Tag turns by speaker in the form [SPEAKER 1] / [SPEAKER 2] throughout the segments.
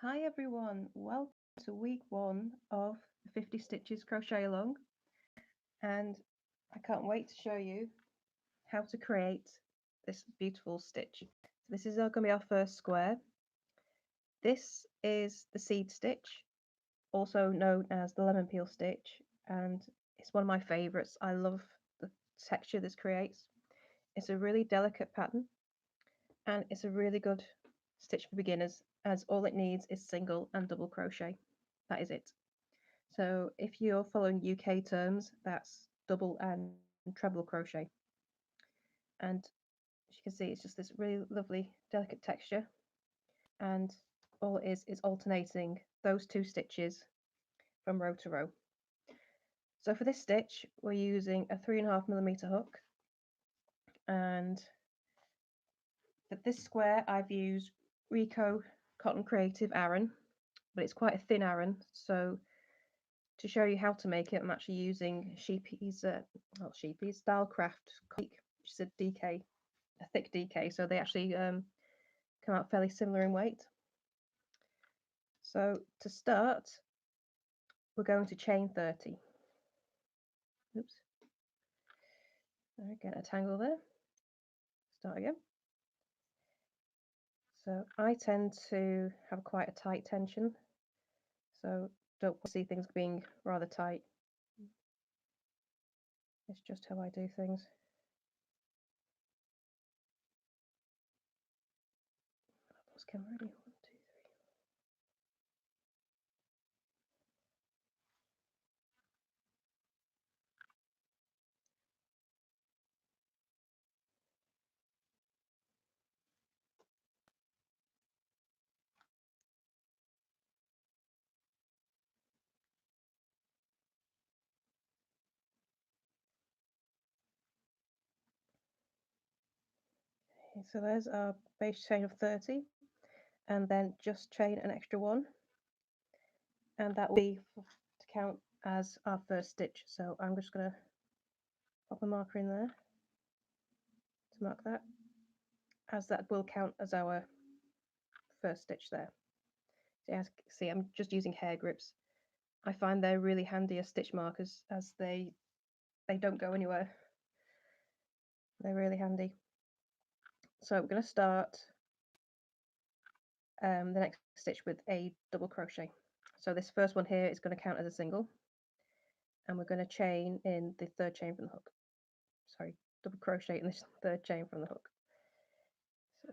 [SPEAKER 1] Hi everyone, welcome to week one of the 50 Stitches Crochet Along, and I can't wait to show you how to create this beautiful stitch. So this is going to be our first square. This is the seed stitch, also known as the lemon peel stitch, and it's one of my favourites. I love the texture this creates. It's a really delicate pattern, and it's a really good stitch for beginners, as all it needs is single and double crochet. That is it. So if you're following UK terms, that's double and treble crochet. And as you can see, it's just this really lovely, delicate texture. And all it is alternating those two stitches from row to row. So for this stitch, we're using a 3.5mm hook. And for this square, I've used Rico Cotton Creative Aran, but it's quite a thin Aran. So to show you how to make it, I'm actually using Stylecraft, which is a DK, a thick DK, so they actually come out fairly similar in weight. So to start, we're going to chain 30. Oops. Get a tangle there. Start again. So I tend to have quite a tight tension, so don't see things being rather tight. It's just how I do things. Pause camera ready. 1, 2, 3. Okay, so there's our base chain of 30, and then just chain an extra one, and that will be to count as our first stitch. So I'm just going to pop a marker in there to mark that, as that will count as our first stitch there. So as you can see, I'm just using hair grips. I find they're really handy as stitch markers, as they don't go anywhere. They're really handy. So I'm going to start the next stitch with a double crochet. So this first one here is going to count as a single, and we're going to chain in the third chain from the hook. Sorry, double crochet in this third chain from the hook. So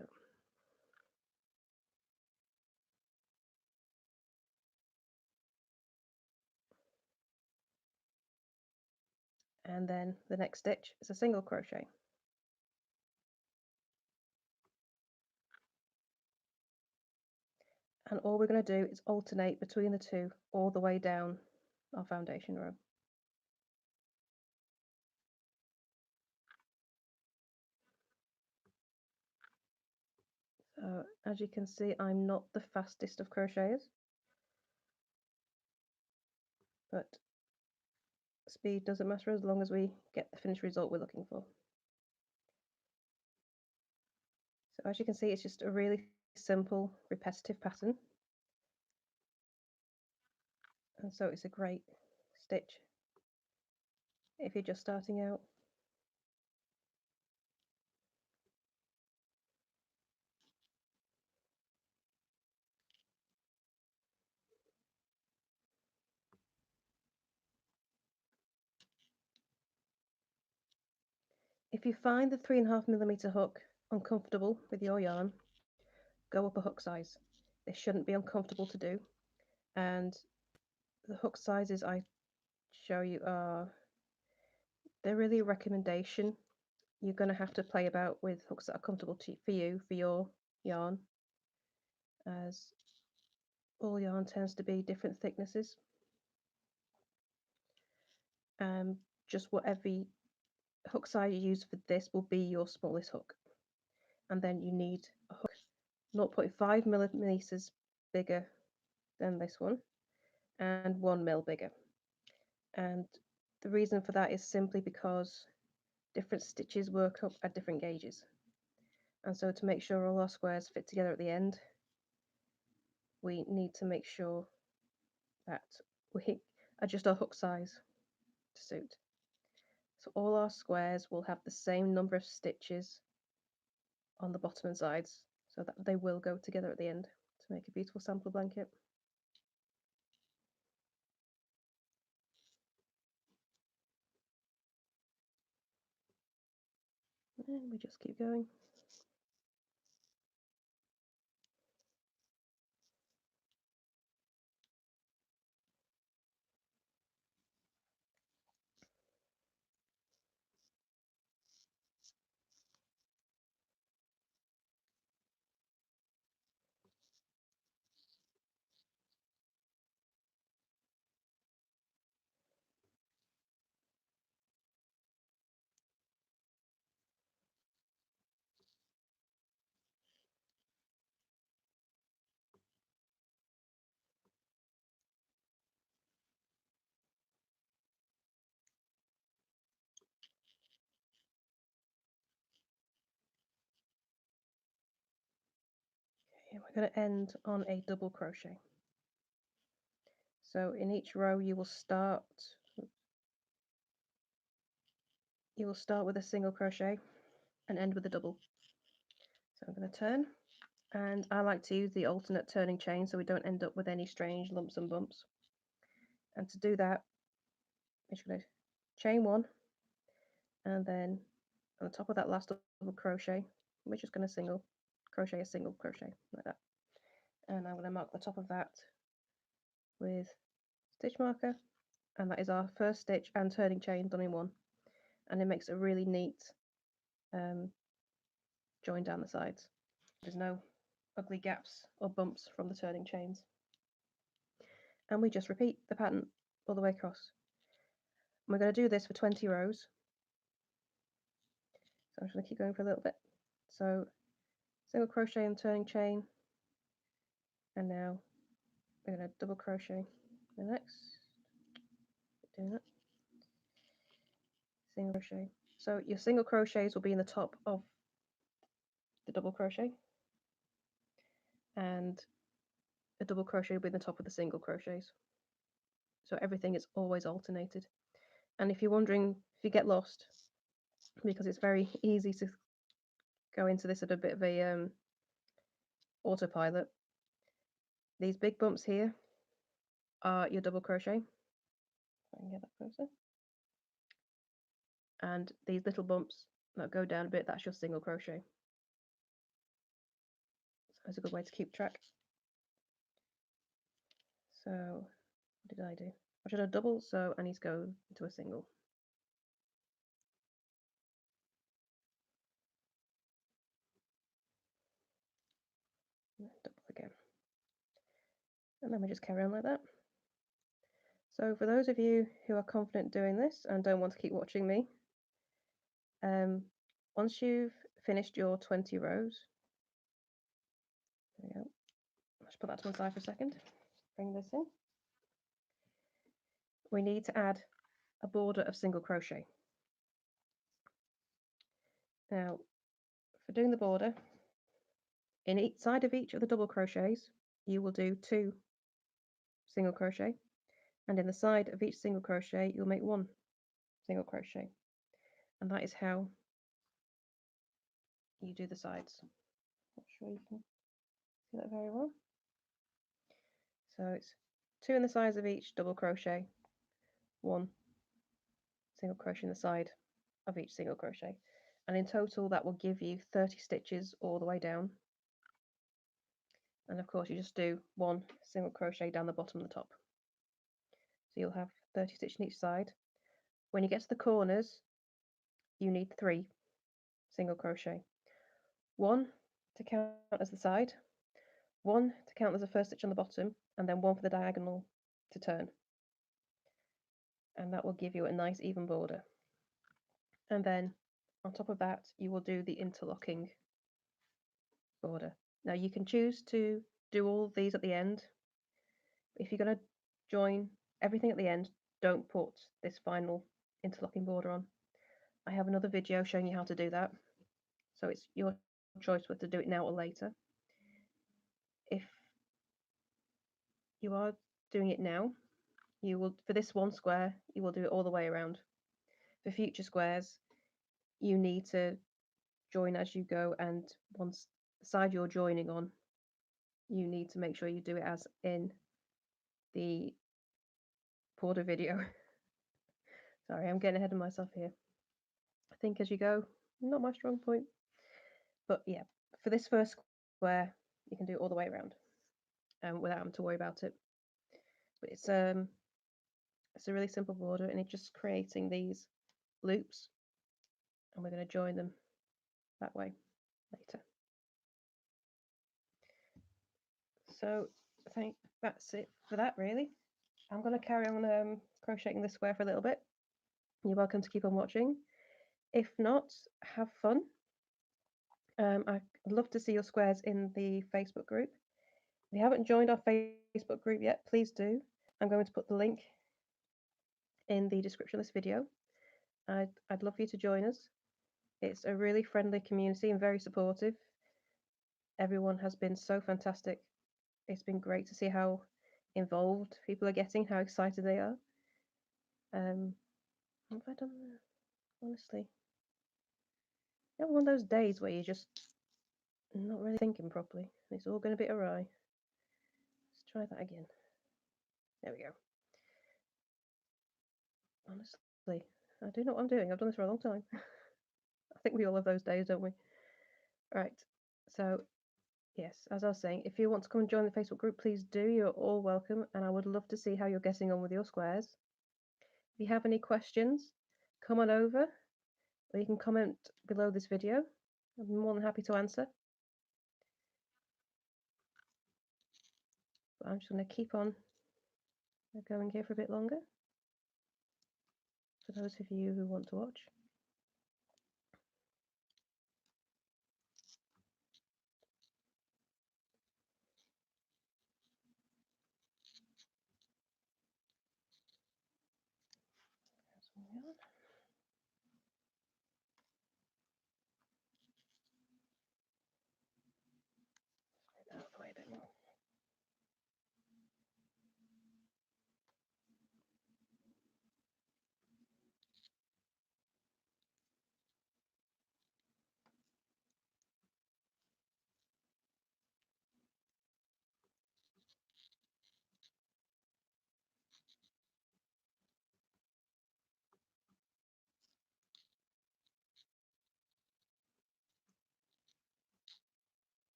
[SPEAKER 1] and then the next stitch is a single crochet. And all we're going to do is alternate between the two all the way down our foundation row. So as you can see, I'm not the fastest of crocheters, but speed doesn't matter as long as we get the finished result we're looking for. So as you can see, it's just a really simple repetitive pattern, and so it's a great stitch if you're just starting out. If you find the 3.5mm hook uncomfortable with your yarn, go up a hook size. This shouldn't be uncomfortable to do, and the hook sizes I show you they're really a recommendation. You're going to have to play about with hooks that are comfortable for you, for your yarn, as all yarn tends to be different thicknesses. Just whatever hook size you use for this will be your smallest hook. And then you need a hook 0.5mm bigger than this one, and 1mm bigger. And the reason for that is simply because different stitches work up at different gauges. And so to make sure all our squares fit together at the end, we need to make sure that we adjust our hook size to suit. So all our squares will have the same number of stitches on the bottom and sides, so that they will go together at the end to make a beautiful sample blanket. And we just keep going. Okay, we're going to end on a double crochet. So in each row you will start with a single crochet and end with a double. So I'm going to turn, and I like to use the alternate turning chain so we don't end up with any strange lumps and bumps. And to do that, I'm just going to chain one, and then on the top of that last double crochet, we're just going to single crochet a single crochet like that. And I'm going to mark the top of that with stitch marker, and that is our first stitch and turning chain done in one, and it makes a really neat join down the sides. There's no ugly gaps or bumps from the turning chains. And we just repeat the pattern all the way across. And we're going to do this for 20 rows. So I'm just going to keep going for a little bit. So single crochet and turning chain, and now we're going to double crochet the next, doing that, single crochet. So your single crochets will be in the top of the double crochet, and a double crochet will be in the top of the single crochets. So everything is always alternated. And if you're wondering, if you get lost, because it's very easy to go into this at a bit of a autopilot, these big bumps here are your double crochet. I can get that closer. And these little bumps that go down a bit, that's your single crochet. So that's a good way to keep track. So what did I do? I should have double, so I need to go into a single. Double again. And then we just carry on like that. So for those of you who are confident doing this and don't want to keep watching me, once you've finished your 20 rows, there we go. Let's put that to one side for a second. Bring this in. We need to add a border of single crochet. Now, for doing the border, in each side of each of the double crochets, you will do 2 single crochet, and in the side of each single crochet, you'll make 1 single crochet, and that is how you do the sides. Not sure you can see that very well. So it's 2 in the sides of each double crochet, 1 single crochet in the side of each single crochet, and in total that will give you 30 stitches all the way down. And of course you just do 1 single crochet down the bottom and the top, so you'll have 30 stitches on each side. When you get to the corners, you need 3 single crochet, 1 to count as the side, 1 to count as the first stitch on the bottom, and then 1 for the diagonal to turn, and that will give you a nice even border. And then on top of that you will do the interlocking border. Now you can choose to do all of these at the end. If you're going to join everything at the end, don't put this final interlocking border on. I have another video showing you how to do that, so it's your choice whether to do it now or later. If you are doing it now, you will, for this one square, you will do it all the way around. For future squares, you need to join as you go, and once the side you're joining on, you need to make sure you do it as in the border video. Sorry, I'm getting ahead of myself here. I think as you go, not my strong point. But yeah, for this first square, you can do it all the way around without having to worry about it. But it's a really simple border, and it's just creating these loops, and we're going to join them that way later. So I think that's it for that, really. I'm going to carry on crocheting this square for a little bit. You're welcome to keep on watching. If not, have fun. I'd love to see your squares in the Facebook group. If you haven't joined our Facebook group yet, please do. I'm going to put the link in the description of this video. I'd love for you to join us. It's a really friendly community and very supportive. Everyone has been so fantastic. It's been great to see how involved people are getting, how excited they are. What have I done there? Honestly, you know, one of those days where you're just not really thinking properly. It's all going a bit awry. Let's try that again. There we go. Honestly, I do know what I'm doing. I've done this for a long time. I think we all have those days, don't we? Right. So, yes, as I was saying, if you want to come and join the Facebook group, please do. You're all welcome, and I would love to see how you're getting on with your squares. If you have any questions, come on over, or you can comment below this video. I'm more than happy to answer. But I'm just going to keep on going here for a bit longer for those of you who want to watch. Out of the way a bit more.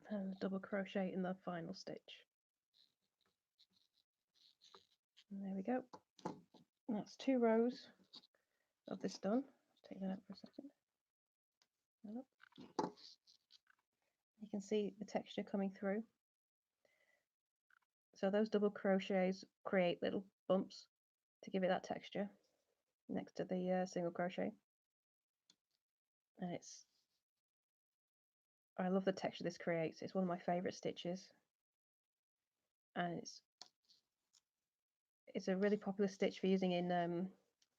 [SPEAKER 1] And double crochet in the final stitch. And there we go. That's 2 rows of this done. Let's take that out for a second. You can see the texture coming through. So those double crochets create little bumps to give it that texture next to the single crochet. And I love the texture this creates. It's one of my favourite stitches. And it's a really popular stitch for using in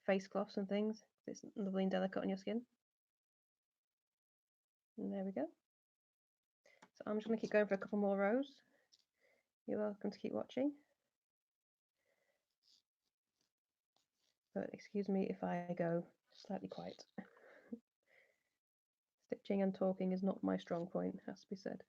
[SPEAKER 1] face cloths and things. It's lovely and delicate on your skin. And there we go. So I'm just going to keep going for a couple more rows. You're welcome to keep watching. But excuse me if I go slightly quiet. Stitching and talking is not my strong point, has to be said.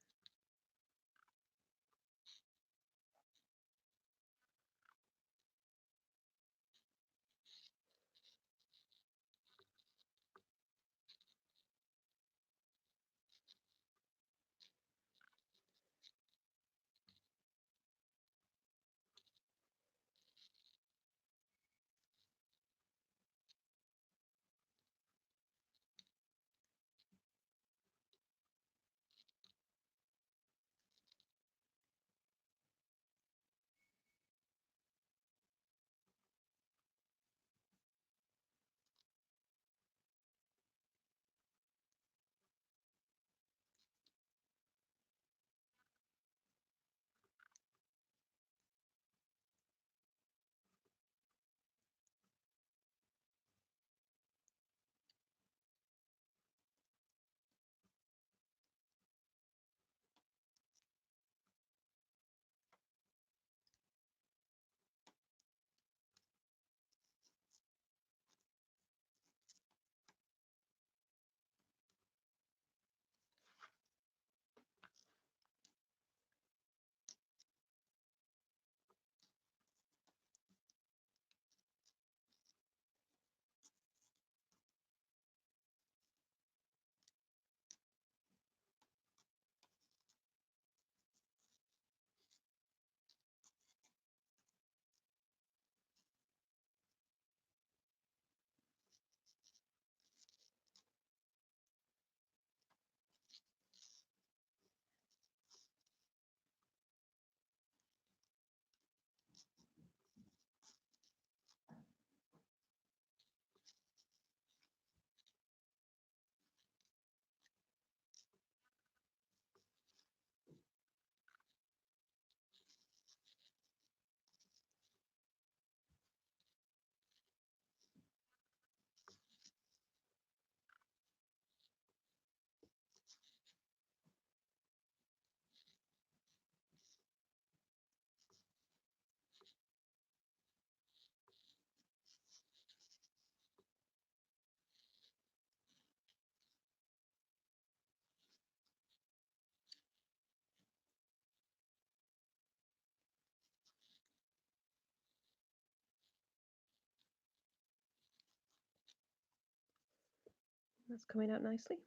[SPEAKER 1] That's coming out nicely.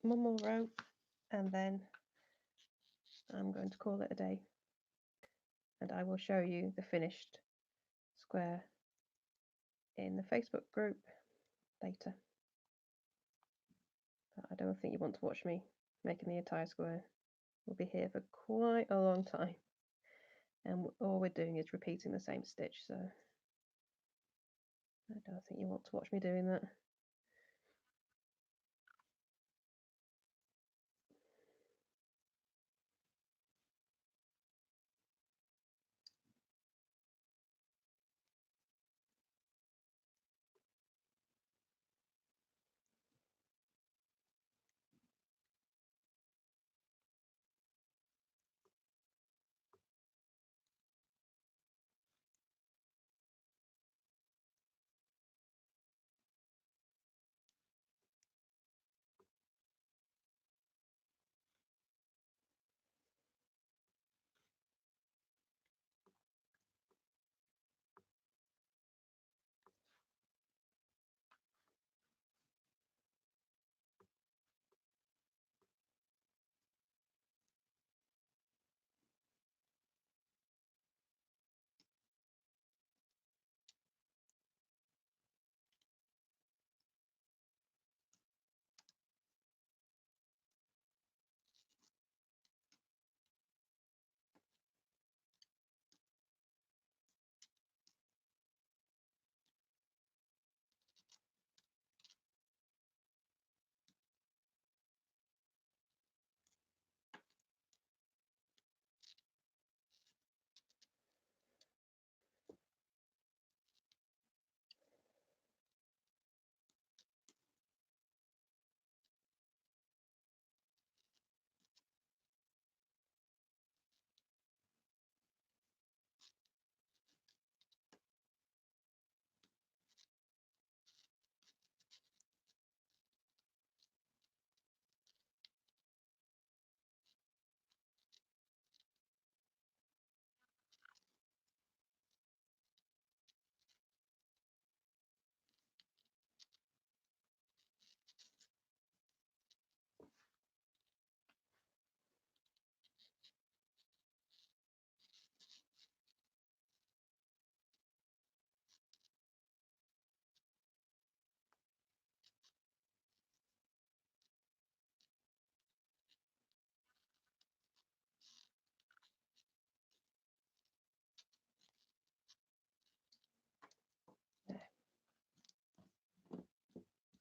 [SPEAKER 1] One more row, and then I'm going to call it a day, and I will show you the finished square in the Facebook group later. But I don't think you want to watch me making the entire square. We'll be here for quite a long time, and all we're doing is repeating the same stitch, so I don't think you want to watch me doing that.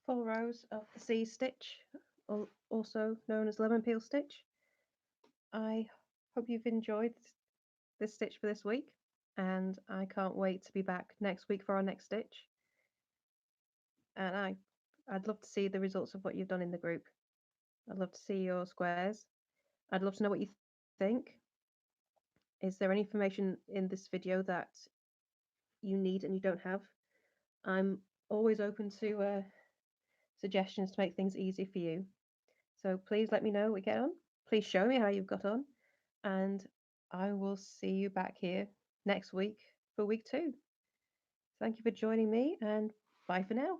[SPEAKER 1] Full rows of the C stitch, also known as lemon peel stitch. I hope you've enjoyed this stitch for this week, and I can't wait to be back next week for our next stitch. And I'd love to see the results of what you've done in the group. I'd love to see your squares. I'd love to know what you think. Is there any information in this video that you need and you don't have? I'm always open to suggestions to make things easy for you. So please let me know what you get on. Please show me how you've got on. And I will see you back here next week for week 2. Thank you for joining me, and bye for now.